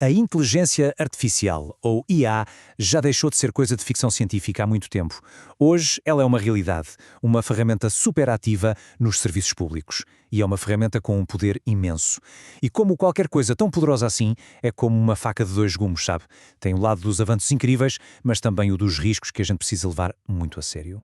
A inteligência artificial, ou IA, já deixou de ser coisa de ficção científica há muito tempo. Hoje ela é uma realidade, uma ferramenta super ativa nos serviços públicos. E é uma ferramenta com um poder imenso. E como qualquer coisa tão poderosa assim, é como uma faca de dois gumes, sabe? Tem o lado dos avanços incríveis, mas também o dos riscos que a gente precisa levar muito a sério.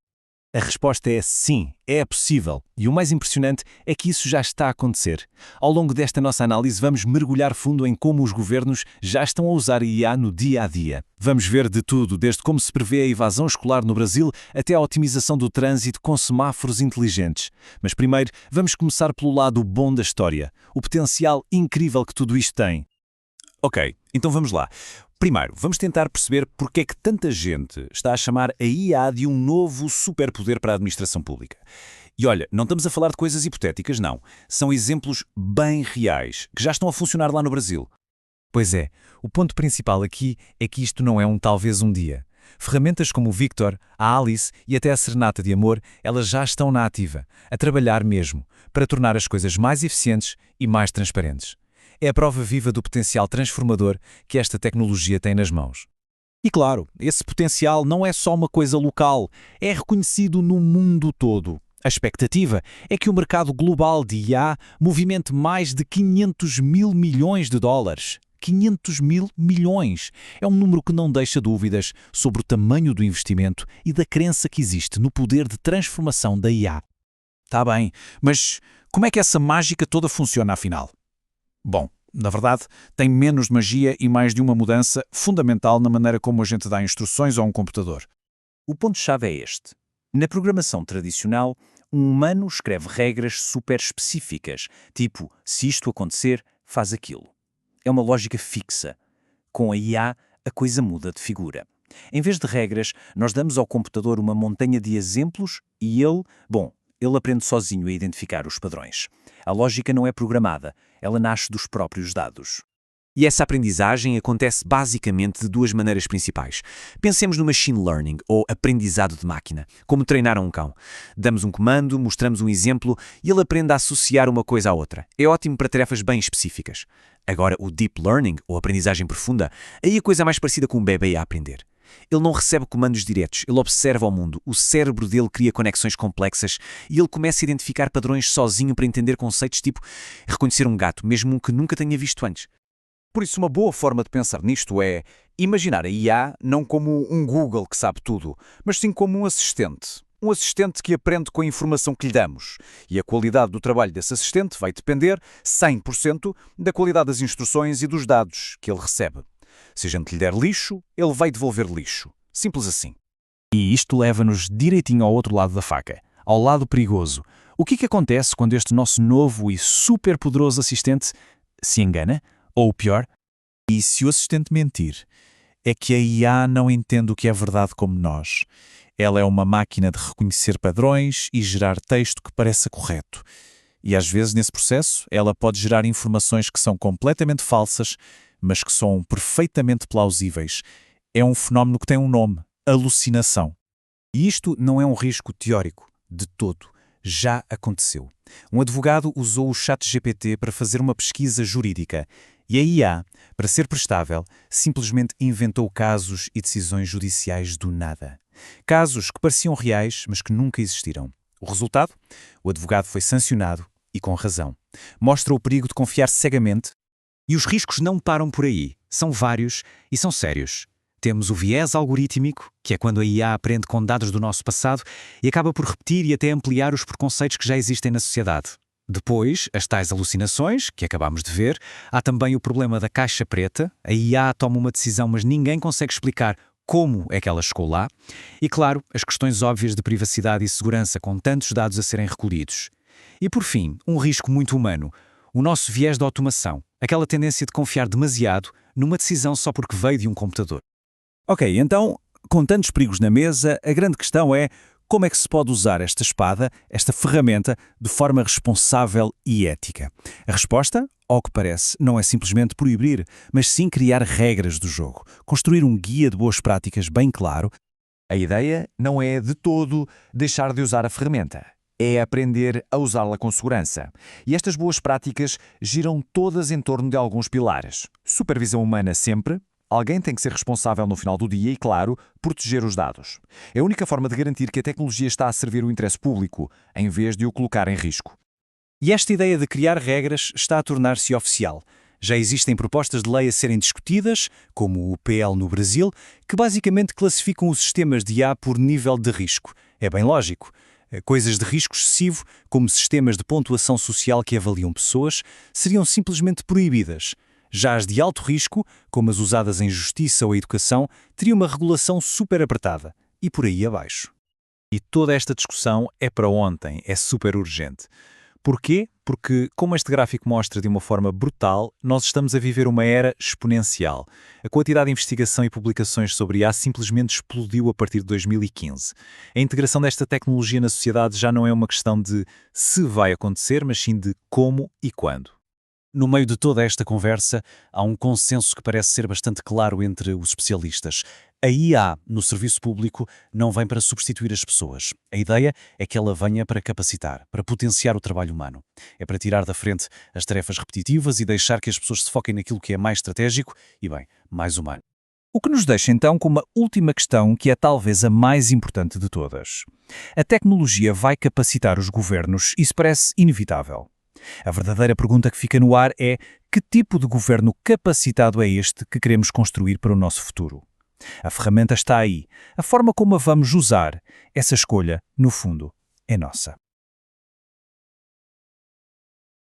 A resposta é sim, é possível. E o mais impressionante é que isso já está a acontecer. Ao longo desta nossa análise, vamos mergulhar fundo em como os governos já estão a usar a IA no dia a dia. Vamos ver de tudo, desde como se prevê a evasão escolar no Brasil até a otimização do trânsito com semáforos inteligentes. Mas primeiro, vamos começar pelo lado bom da história, o potencial incrível que tudo isto tem. Ok, então vamos lá. Primeiro, vamos tentar perceber porque é que tanta gente está a chamar a IA de um novo superpoder para a administração pública. E olha, não estamos a falar de coisas hipotéticas, não. São exemplos bem reais, que já estão a funcionar lá no Brasil. Pois é, o ponto principal aqui é que isto não é talvez um dia. Ferramentas como o Victor, a Alice e até a Serenata de Amor, elas já estão na ativa, a trabalhar mesmo, para tornar as coisas mais eficientes e mais transparentes. É a prova viva do potencial transformador que esta tecnologia tem nas mãos. E claro, esse potencial não é só uma coisa local, é reconhecido no mundo todo. A expectativa é que o mercado global de IA movimente mais de 500 mil milhões de dólares. 500 mil milhões! É um número que não deixa dúvidas sobre o tamanho do investimento e da crença que existe no poder de transformação da IA. Tá bem, mas como é que essa mágica toda funciona afinal? Bom, na verdade, tem menos de magia e mais de uma mudança fundamental na maneira como a gente dá instruções a um computador. O ponto-chave é este. Na programação tradicional, um humano escreve regras super específicas, tipo, se isto acontecer, faz aquilo. É uma lógica fixa. Com a IA, a coisa muda de figura. Em vez de regras, nós damos ao computador uma montanha de exemplos e ele aprende sozinho a identificar os padrões. A lógica não é programada, ela nasce dos próprios dados. E essa aprendizagem acontece basicamente de duas maneiras principais. Pensemos no machine learning, ou aprendizado de máquina, como treinar um cão. Damos um comando, mostramos um exemplo e ele aprende a associar uma coisa à outra. É ótimo para tarefas bem específicas. Agora, o deep learning, ou aprendizagem profunda, aí a coisa é mais parecida com um bebê a aprender. Ele não recebe comandos diretos, ele observa o mundo, o cérebro dele cria conexões complexas e ele começa a identificar padrões sozinho para entender conceitos tipo reconhecer um gato, mesmo um que nunca tenha visto antes. Por isso, uma boa forma de pensar nisto é imaginar a IA não como um Google que sabe tudo, mas sim como um assistente. Um assistente que aprende com a informação que lhe damos. E a qualidade do trabalho desse assistente vai depender 100% da qualidade das instruções e dos dados que ele recebe. Se a gente lhe der lixo, ele vai devolver lixo. Simples assim. E isto leva-nos direitinho ao outro lado da faca, ao lado perigoso. O que acontece quando este nosso novo e super poderoso assistente se engana? Ou pior, e se o assistente mentir? É que a IA não entende o que é verdade como nós. Ela é uma máquina de reconhecer padrões e gerar texto que pareça correto. E às vezes, nesse processo, ela pode gerar informações que são completamente falsas, mas que são perfeitamente plausíveis. É um fenómeno que tem um nome: alucinação. E isto não é um risco teórico, de todo. Já aconteceu. Um advogado usou o ChatGPT para fazer uma pesquisa jurídica e a IA, para ser prestável, simplesmente inventou casos e decisões judiciais do nada. Casos que pareciam reais, mas que nunca existiram. O resultado? O advogado foi sancionado e com razão. Mostra o perigo de confiar cegamente. E os riscos não param por aí. São vários e são sérios. Temos o viés algorítmico, que é quando a IA aprende com dados do nosso passado e acaba por repetir e até ampliar os preconceitos que já existem na sociedade. Depois, as tais alucinações, que acabamos de ver. Há também o problema da caixa preta. A IA toma uma decisão, mas ninguém consegue explicar como é que ela chegou lá. E, claro, as questões óbvias de privacidade e segurança com tantos dados a serem recolhidos. E, por fim, um risco muito humano. O nosso viés de automação. Aquela tendência de confiar demasiado numa decisão só porque veio de um computador. Ok, então, com tantos perigos na mesa, a grande questão é como é que se pode usar esta espada, esta ferramenta, de forma responsável e ética. A resposta, ao que parece, não é simplesmente proibir, mas sim criar regras do jogo, construir um guia de boas práticas bem claro. A ideia não é, de todo, deixar de usar a ferramenta. É aprender a usá-la com segurança. E estas boas práticas giram todas em torno de alguns pilares. Supervisão humana sempre. Alguém tem que ser responsável no final do dia e, claro, proteger os dados. É a única forma de garantir que a tecnologia está a servir o interesse público, em vez de o colocar em risco. E esta ideia de criar regras está a tornar-se oficial. Já existem propostas de lei a serem discutidas, como o PL no Brasil, que basicamente classificam os sistemas de IA por nível de risco. É bem lógico. Coisas de risco excessivo, como sistemas de pontuação social que avaliam pessoas, seriam simplesmente proibidas. Já as de alto risco, como as usadas em justiça ou educação, teriam uma regulação super apertada. E por aí abaixo. E toda esta discussão é para ontem, é super urgente. Porquê? Porque, como este gráfico mostra de uma forma brutal, nós estamos a viver uma era exponencial. A quantidade de investigação e publicações sobre IA simplesmente explodiu a partir de 2015. A integração desta tecnologia na sociedade já não é uma questão de se vai acontecer, mas sim de como e quando. No meio de toda esta conversa, há um consenso que parece ser bastante claro entre os especialistas. A IA no serviço público não vem para substituir as pessoas. A ideia é que ela venha para capacitar, para potenciar o trabalho humano. É para tirar da frente as tarefas repetitivas e deixar que as pessoas se foquem naquilo que é mais estratégico e, bem, mais humano. O que nos deixa então com uma última questão que é talvez a mais importante de todas. A tecnologia vai capacitar os governos, isso parece inevitável. A verdadeira pergunta que fica no ar é: que tipo de governo capacitado é este que queremos construir para o nosso futuro? A ferramenta está aí. A forma como a vamos usar, essa escolha, no fundo, é nossa.